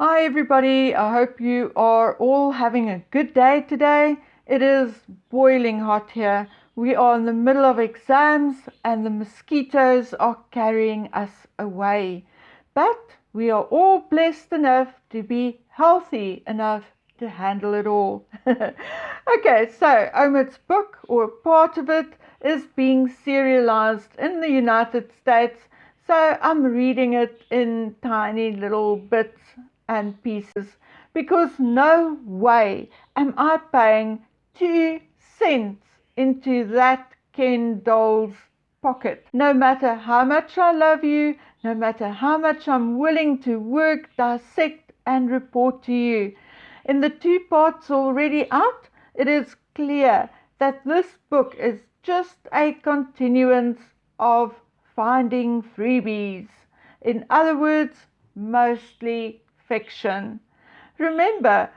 Hi everybody, I hope you are all having a good day today. It is boiling hot here. We are in the middle of exams and the mosquitoes are carrying us away. But we are all blessed enough to be healthy enough to handle it all. Okay, so Omids' book, or part of it, is being serialized in the United States. So I'm reading it in tiny little bits and pieces because no way am I paying 2 cents into that Ken doll's pocket. No matter how much I love you, no matter how much I'm willing to work, dissect and report to you. In the 2 parts already out, it is clear that this book is just a continuance of finding freebies. In other words, mostly fiction. Remember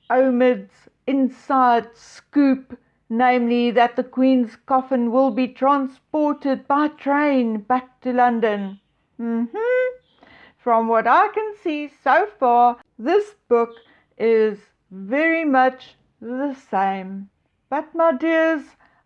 Omid's inside scoop, namely that the Queen's coffin will be transported by train back to London. From what I can see so far, this book is very much the same. But my dears,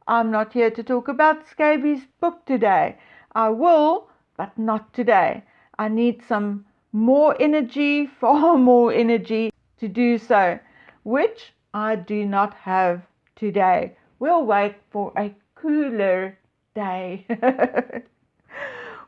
I'm not here to talk about Scabies' book today. I will, but not today. I need some more energy, far more energy to do so, which I do not have today. We'll wait for a cooler day.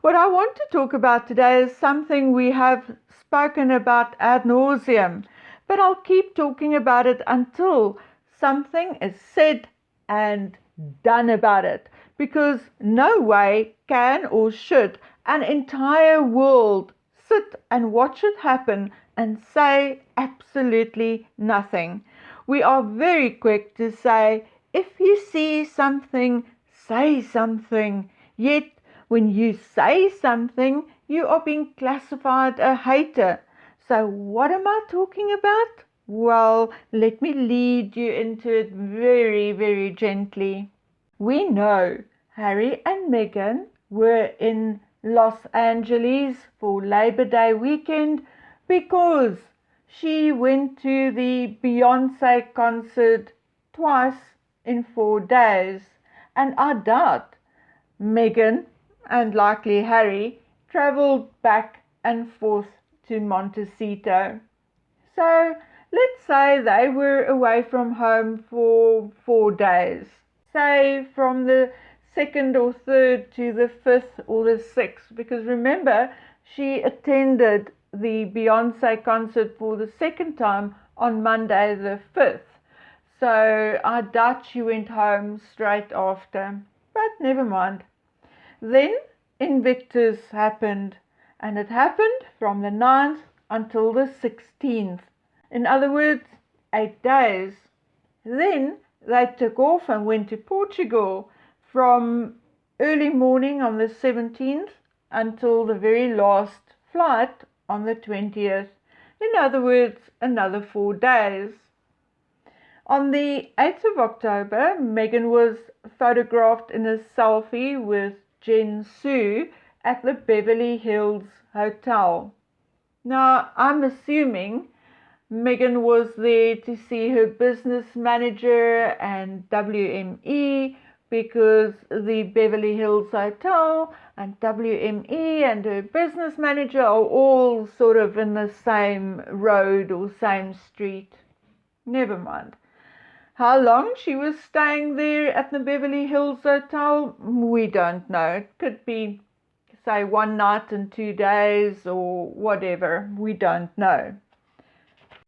What I want to talk about today is something we have spoken about ad nauseum, but I'll keep talking about it until something is said and done about it, because no way can or should an entire world sit and watch it happen and say absolutely nothing. We are very quick to say, if you see something, say something. Yet, when you say something, you are being classified a hater. So what am I talking about? Well, let me lead you into it very, very gently. We know Harry and Meghan were in Los Angeles for Labor Day weekend because she went to the Beyonce concert twice in 4 days. And I doubt Meghan and likely Harry traveled back and forth to Montecito. So let's say they were away from home for 4 days. Say from the 2nd or 3rd to the 5th or the 6th, because remember, she attended the Beyonce concert for the 2nd time on Monday the 5th. So I doubt she went home straight after, but never mind. Then Invictus happened, and it happened from the 9th until the 16th. In other words, 8 days. Then they took off and went to Portugal from early morning on the 17th until the very last flight on the 20th. In other words, another 4 days. On the 8th of October, Meghan was photographed in a selfie with Jen Sue at the Beverly Hills Hotel. Now, I'm assuming Meghan was there to see her business manager and WME, because the Beverly Hills Hotel and WME and her business manager are all sort of in the same road or same street. Never mind. How long she was staying there at the Beverly Hills Hotel, we don't know. It could be, say, 1 night and 2 days or whatever. We don't know.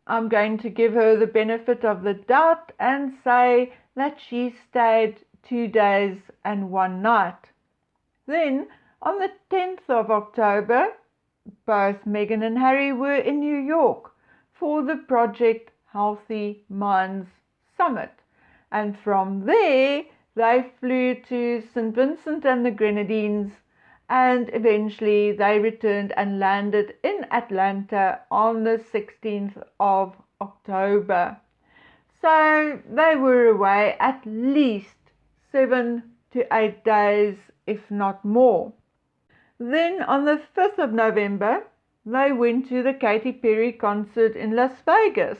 I'm going to give her the benefit of the doubt and say that she stayed 2 days and 1 night. Then, on the 10th of October, both Meghan and Harry were in New York for the Project Healthy Minds Summit. And from there, they flew to St. Vincent and the Grenadines, and eventually they returned and landed in Atlanta on the 16th of October. So they were away at least 7 to 8 days, if not more. Then on the 5th of November, they went to the Katy Perry concert in Las Vegas.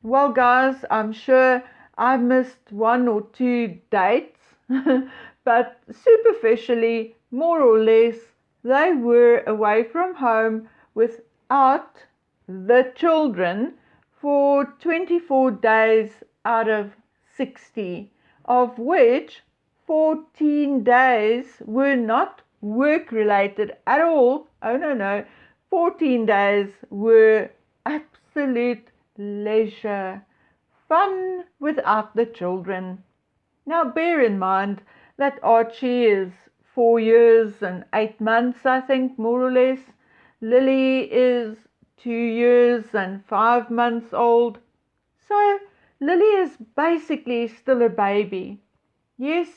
Well, guys, I'm sure I missed one or two dates, but superficially, more or less, they were away from home without the children for 24 days out of 60, of which 14 days were not work-related at all. Oh, no. 14 days were absolute leisure, fun without the children. Now bear in mind that Archie is 4 years and 8 months, I think, more or less. Lily is 2 years and 5 months old. So Lily is basically still a baby. Yes,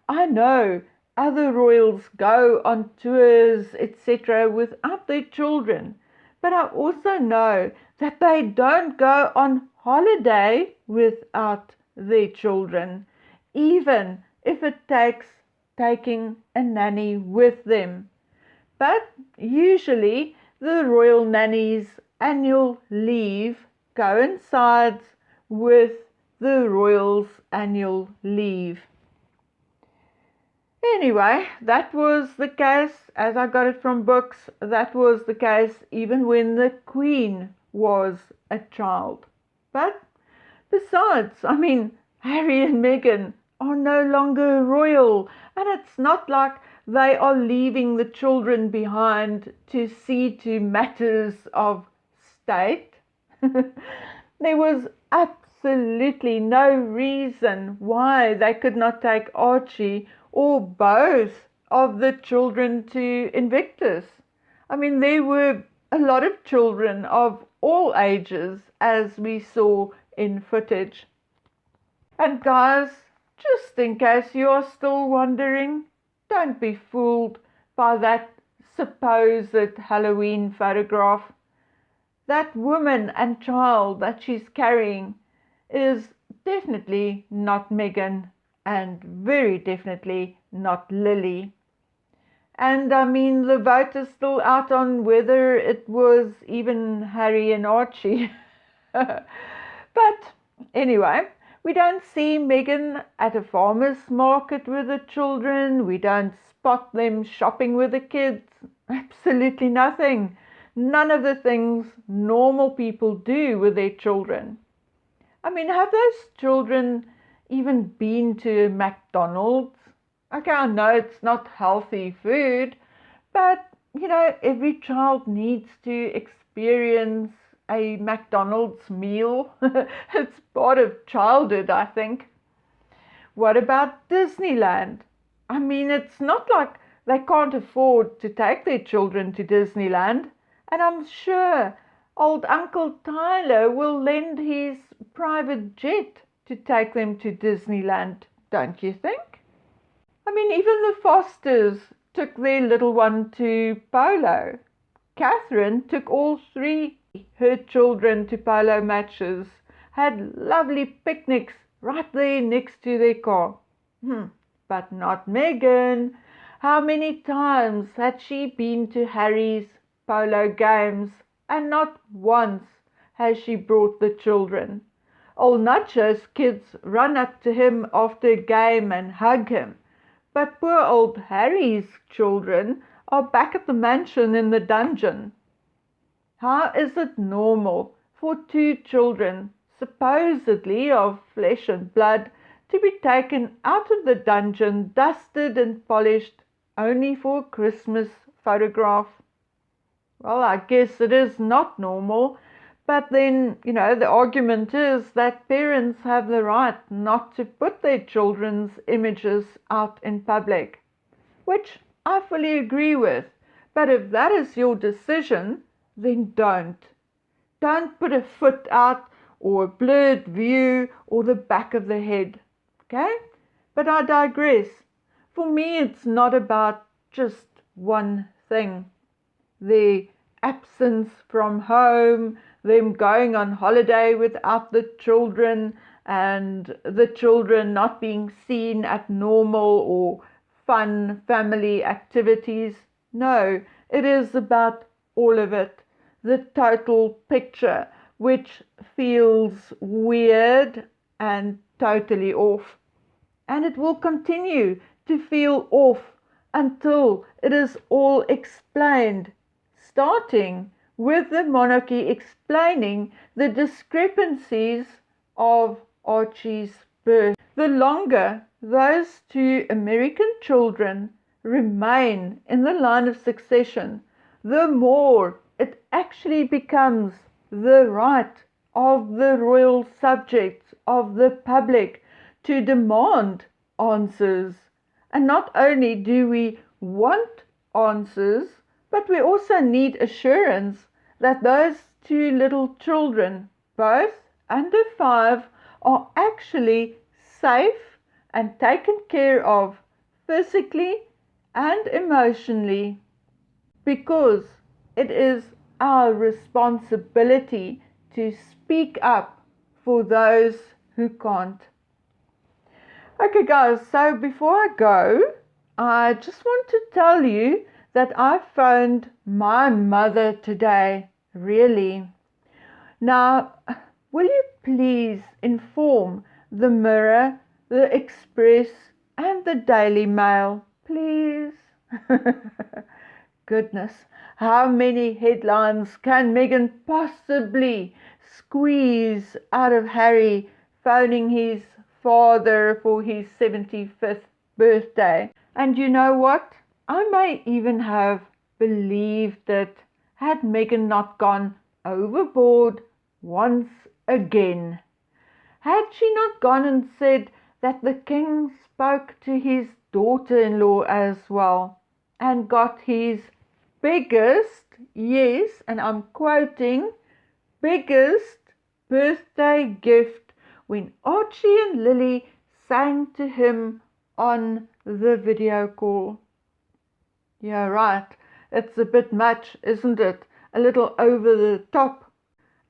I know other royals go on tours, etc., without their children, but I also know that they don't go on holiday without their children, even if it takes taking a nanny with them. But usually the royal nanny's annual leave coincides with the royals' annual leave. Anyway, that was the case, as I got it from books, that was the case even when the Queen was a child. But besides, Harry and Meghan are no longer royal, and it's not like they are leaving the children behind to see to matters of state. There was absolutely no reason why they could not take Archie or both of the children to Invictus. There were a lot of children of all ages, as we saw in footage. And guys, just in case you are still wondering, don't be fooled by that supposed Halloween photograph. That woman and child that she's carrying is definitely not Meghan, and very definitely not Lily. And the vote is still out on whether it was even Harry and Archie. But anyway, we don't see Meghan at a farmer's market with the children. We don't spot them shopping with the kids. Absolutely nothing. None of the things normal people do with their children. Have those children even been to McDonald's? Okay, I know it's not healthy food, but every child needs to experience a McDonald's meal. It's part of childhood, I think. What about Disneyland? It's not like they can't afford to take their children to Disneyland, and I'm sure old Uncle Tyler will lend his private jet to take them to Disneyland, don't you think? Even the Fosters took their little one to polo. Catherine took all 3 her children to polo matches, had lovely picnics right there next to their car. But not Meghan. How many times had she been to Harry's polo games, and not once has she brought the children. Old Nacho's kids run up to him after a game and hug him, but poor old Harry's children are back at the mansion in the dungeon. How is it normal for 2 children, supposedly of flesh and blood, to be taken out of the dungeon, dusted and polished, only for a Christmas photograph? Well, I guess it is not normal, but then, the argument is that parents have the right not to put their children's images out in public, which I fully agree with. But if that is your decision, then don't. Don't put a foot out or a blurred view or the back of the head. Okay? But I digress. For me, it's not about just one thing. The absence from home, them going on holiday without the children, and the children not being seen at normal or fun family activities. No, it is about all of it, the total picture, which feels weird and totally off. And it will continue to feel off until it is all explained, starting with the monarchy explaining the discrepancies of Archie's birth. The longer those two American children remain in the line of succession, the more it actually becomes the right of the royal subjects, of the public, to demand answers. And not only do we want answers, but we also need assurance that those two little children, both under 5, are actually safe and taken care of physically and emotionally, because it is our responsibility to speak up for those who can't. Okay guys, so before I go, I just want to tell you that I phoned my mother today, really. Now, will you please inform the Mirror, the Express and the Daily Mail, please? Goodness, how many headlines can Meghan possibly squeeze out of Harry phoning his father for his 75th birthday? And you know what? I may even have believed it had Meghan not gone overboard once again. Had she not gone and said that the king spoke to his daughter-in-law as well and got his biggest, yes, and I'm quoting, biggest birthday gift when Archie and Lily sang to him on the video call? Yeah, right. It's a bit much, isn't it? A little over the top.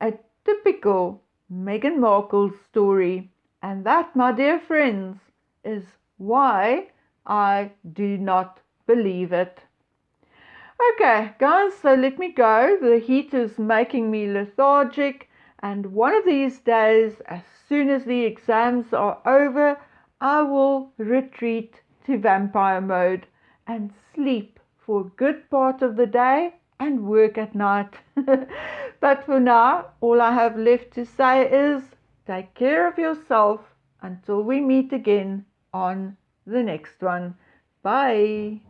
A typical Meghan Markle story. And that, my dear friends, is why I do not believe it. Okay, guys, so let me go. The heat is making me lethargic. And one of these days, as soon as the exams are over, I will retreat to vampire mode and sleep for a good part of the day and work at night. But for now, all I have left to say is take care of yourself until we meet again on the next one. Bye.